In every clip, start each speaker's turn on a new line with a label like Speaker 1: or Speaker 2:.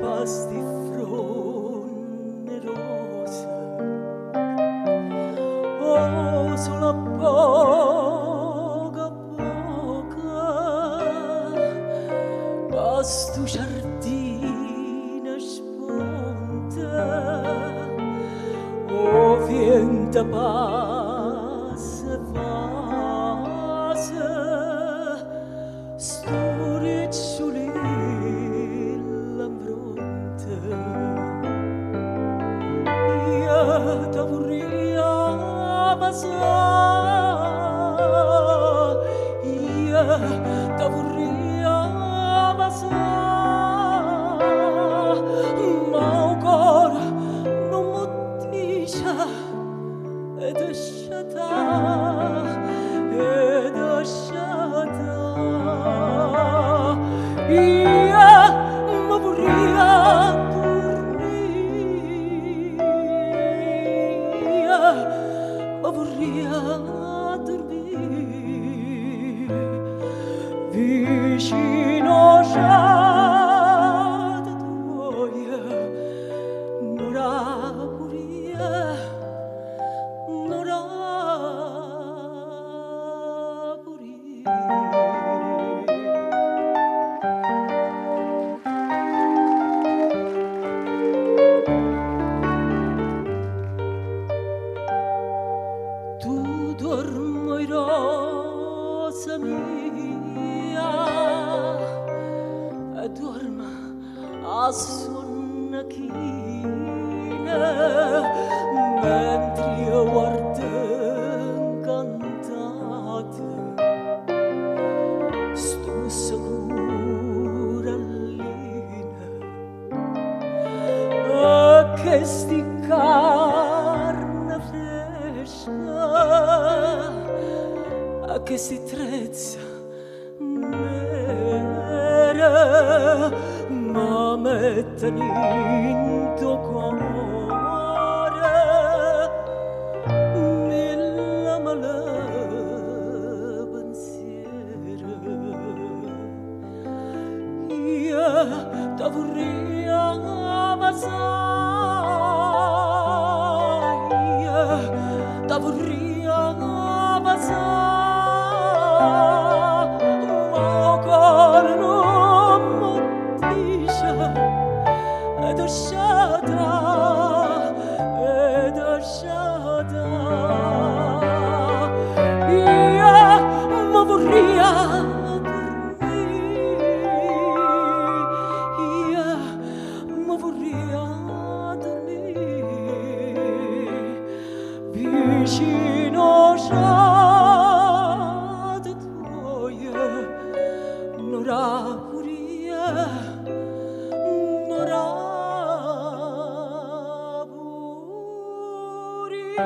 Speaker 1: pasti fronne rose, oh sulla poca pastu giardino sponte, oh vienta passa vase, sturiccioli l'ambronte, io da vorria passare, io da vorria ma ancora non mi dice ed è sciata, io mi vorrei dormire vicino tu dormo rosa mia e dorma a sonna china mentre io guardo incantate sto sicurallina che sti carne fresca che si trezza nera ma metteni in tuo cuore nella mala pensiero io ti vorrei ammazzare, io ti vorrei ammazzare, ma ancora non mi dice ed è sciata, io mi vorrei vicino a te tuoia, n'ora puria, n'ora puria.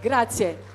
Speaker 2: Grazie.